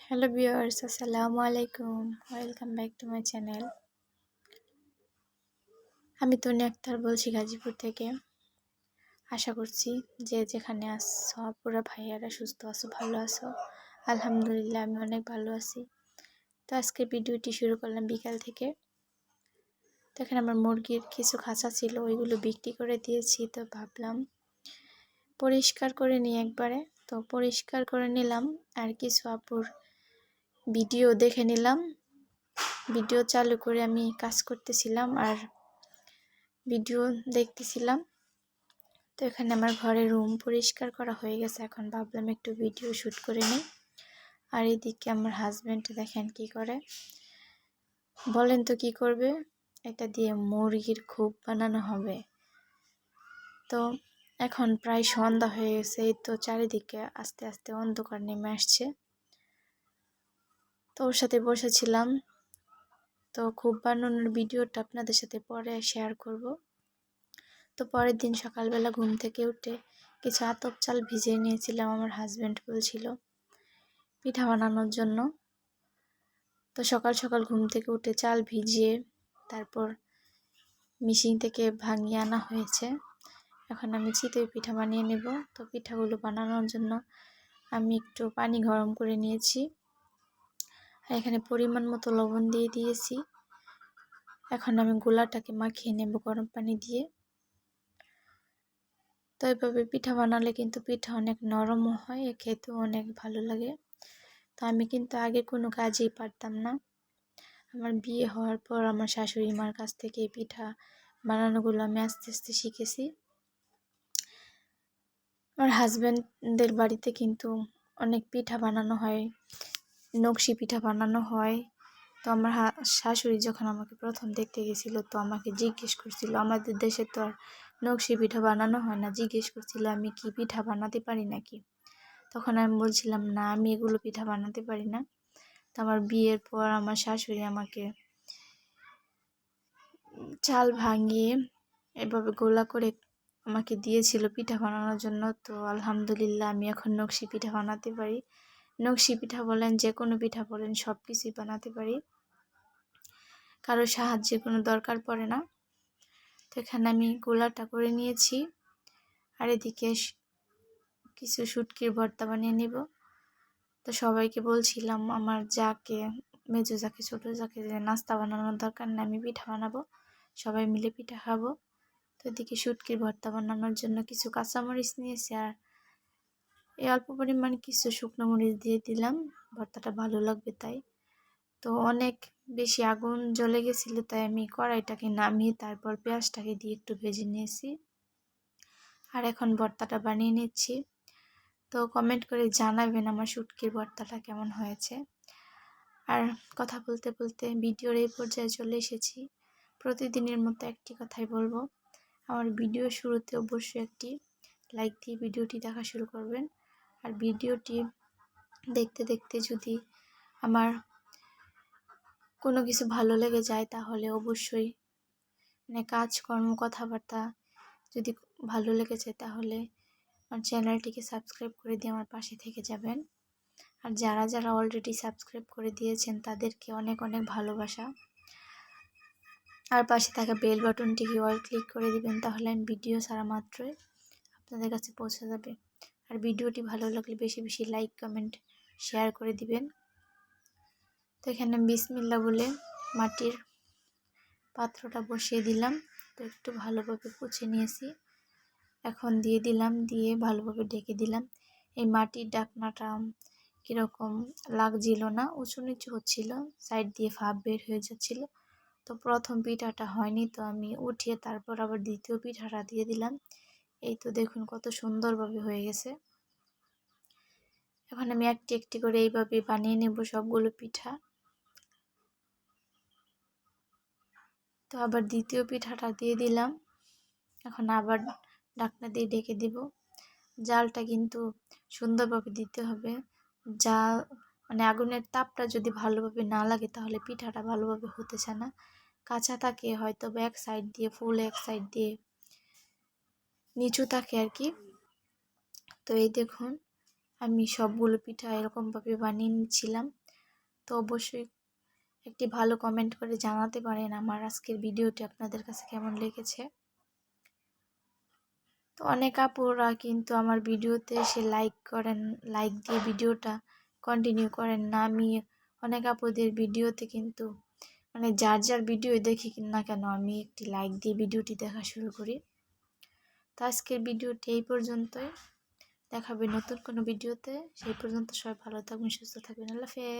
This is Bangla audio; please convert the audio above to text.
হ্যালো ভিউয়ার্স, আসসালামু আলাইকুম। Welcome back to my channel. আমি তনি আক্তার বলছি গাজীপুর থেকে। আশা করছি যে যেখানে আছো পুরো ভাইয়ারা সুস্থ আছো, ভালো আছো। আলহামদুলিল্লাহ আমি অনেক ভালো আছি। তো আজকে ভিডিওটি শুরু করলাম বিকাল থেকে। তো এখানে আমার মুরগির কিছু খাঁচা ছিল, ওইগুলো বিক্রি করে দিয়েছি। তো ভাবলাম পরিষ্কার করে নিই একবারে। তো পরিষ্কার করে নিলাম আর কিছু আপুর ভিডিও দেখে নিলাম। ভিডিও চালু করে আমি কাজ করতেছিলাম আর ভিডিও দেখতেছিলাম। তো এখানে আমার ঘরের রুম পরিষ্কার করা হয়ে গেছে। এখন ভাবলাম একটু ভিডিও শ্যুট করে নিই। আর এদিকে আমার হাজব্যান্ড দেখেন কি করে। বলেন তো কি করবে? এটা দিয়ে মুরগির খুব বানানো হবে। তো এখন প্রায় সন্ধ্যা হয়ে গেছে, এই তো চারিদিকে আস্তে আস্তে অন্ধকার নেমে আসছে। তো ওর সাথে বসেছিলাম। তো খুব বানানোর ভিডিওটা আপনাদের সাথে পরে শেয়ার করব। তো পরের দিন সকালবেলা ঘুম থেকে উঠে কিছু আতপ চাল ভিজিয়ে নিয়েছিলাম। আমার হাজব্যান্ড বলছিল পিঠা বানানোর জন্য। তো সকাল সকাল ঘুম থেকে উঠে চাল ভিজিয়ে তারপর মেশিন থেকে ভাঙিয়ে আনা হয়েছে। এখন আমি চিতই পিঠা বানিয়ে নেব। তো পিঠাগুলো বানানোর জন্য আমি একটু পানি গরম করে নিয়েছি আর এখানে পরিমাণ মতো লবণ দিয়ে দিয়েছি। এখন আমি গোলাটাকে মাখিয়ে নেব গরম পানি দিয়ে। তো এভাবে পিঠা বানালে কিন্তু পিঠা অনেক নরমও হয়, খেতেও অনেক ভালো লাগে। তো আমি কিন্তু আগে কোনো কাজই পারতাম না। আমার বিয়ে হওয়ার পর আমার শাশুড়ি মার কাছ থেকে এই পিঠা বানানোগুলো আমি আস্তে আস্তে শিখেছি। আমার হাজব্যান্ডদের বাড়িতে কিন্তু অনেক পিঠা বানানো হয়, নকশি পিঠা বানানো হয়। তো আমার শাশুড়ি যখন আমাকে প্রথম দেখতে গেছিলো তো আমাকে জিজ্ঞেস করছিল, আমাদের দেশে তো আর নকশি পিঠা বানানো হয় না, জিজ্ঞেস করছিল আমি কি পিঠা বানাতে পারি নাকি। তখন আমি বলছিলাম না, আমি এগুলো পিঠা বানাতে পারি না। তো আমার বিয়ের পর আমার শাশুড়ি আমাকে চাল ভাঙিয়ে এভাবে গোলা করে আমাকে দিয়েছিল পিঠা বানানোর জন্য। তো আলহামদুলিল্লাহ আমি এখন নকশি পিঠা বানাতে পারি। নকশি পিঠা বলেন, যে কোনো পিঠা বলেন, সব কিছুই বানাতে পারি, কারো সাহায্যের কোনো দরকার পড়ে না। তো এখানে আমি গোলাটা করে নিয়েছি আর এদিকে কিছু শুটকির ভর্তা বানিয়ে নিব। তো সবাইকে বলছিলাম, আমার যাকে, মেজো যাকে, ছোটো যাকে, যে নাস্তা বানানোর দরকার না, আমি পিঠা বানাবো, সবাই মিলে পিঠা খাবো। তো এদিকে শুটকির ভর্তা বানানোর জন্য কিছু কাঁচামরিচ নিয়েছি আর এই অল্প পরিমাণ কিছু শুকনো মরিচ দিয়ে দিলাম, ভর্তাটা ভালো লাগবে তাই। তো অনেক বেশি আগুন জ্বলে গেছিলো, তাই আমি কড়াইটাকে নামিয়ে তারপর পেঁয়াজটাকে দিয়ে একটু ভেজে নিয়েছি আর এখন ভর্তাটা বানিয়ে নিচ্ছি। তো কমেন্ট করে জানাবেন আমার শুটকির ভর্তাটা কেমন হয়েছে। আর কথা বলতে বলতে ভিডিওর এই পর্যায়ে চলে এসেছি। প্রতিদিনের মতো একটি কথাই বলবো, আমার ভিডিও শুরুতে অবশ্যই একটি লাইক দিয়ে ভিডিওটি দেখা শুরু করবেন। আর ভিডিওটি দেখতে দেখতে যদি আমার কোনো কিছু ভালো লেগে যায় তাহলে অবশ্যই কাজকর্ম, কথাবার্তা যদি ভালো লেগে যায় তাহলে আমার চ্যানেলটিকে সাবস্ক্রাইব করে দিয়ে আমার পাশে থেকে যাবেন। আর যারা যারা অলরেডি সাবস্ক্রাইব করে দিয়েছেন তাদেরকে অনেক অনেক ভালোবাসা। আর পাশে থাকা বেল বাটনটিকে অল ক্লিক করে দিবেন, তাহলে আমি ভিডিও ছাড়া মাত্রই আপনাদের কাছে পৌঁছে যাবে। আর ভিডিওটি ভালো লাগলে বেশি বেশি লাইক, কমেন্ট, শেয়ার করে দিবেন। তো এখানে বিসমিল্লাহ বলে মাটির পাত্রটা বসিয়ে দিলাম। তো একটু ভালোভাবে পুছে নিয়েছি, এখন দিয়ে দিলাম, দিয়ে ভালোভাবে ঢেকে দিলাম। এই মাটির ঢাকনাটা কীরকম লাগছিল না, উঁচু নিচু হচ্ছিল, সাইড দিয়ে ভাপ বের হয়ে যাচ্ছিল। তো প্রথম পিঠাটা হয়নি, তো আমি উঠিয়ে তারপর আবার দ্বিতীয় পিঠাটা দিয়ে দিলাম। এই তো দেখুন কত সুন্দরভাবে হয়ে গেছে। এখন আমি একটি একটি করে এইভাবে বানিয়ে নেব সবগুলো পিঠা। তো আবার দ্বিতীয় পিঠাটা দিয়ে দিলাম, এখন আবার ঢাকনা দিয়ে ঢেকে দিব। জালটা কিন্তু সুন্দরভাবে দিতে হবে, জাল আগুনের তাপটা যদি ভালোভাবে না লাগে তাহলে পিঠাটা ভালোভাবে হতে চায় না, কাঁচা থাকে, হয়তো এক সাইড দিয়ে ফুল, এক সাইড দিয়ে নিচু থাকে আর কি। তো এই দেখুন আমি সবগুলো পিঠা এরকমভাবে বানিয়ে নিচ্ছিলাম। তো অবশ্যই একটি ভালো কমেন্ট করে জানাতে পারেন আমার আজকের ভিডিওটি আপনাদের কাছে কেমন লেগেছে। তো অনেক আপুরা কিন্তু আমার ভিডিওতে এসে লাইক করেন, লাইক দিয়ে ভিডিওটা কন্টিনিউ করেন না। আমি অনেক আপুদের ভিডিওতে কিন্তু মানে যার ভিডিও দেখি না কেন আমি একটি লাইক দিয়ে ভিডিওটি দেখা শুরু করি। তো আজকের ভিডিওটি এই পর্যন্তই, দেখা হবে নতুন কোনো ভিডিওতে। সেই পর্যন্ত সবাই ভালো থাকবেন, সুস্থ থাকবেন। আল্লাহ হাফেজ।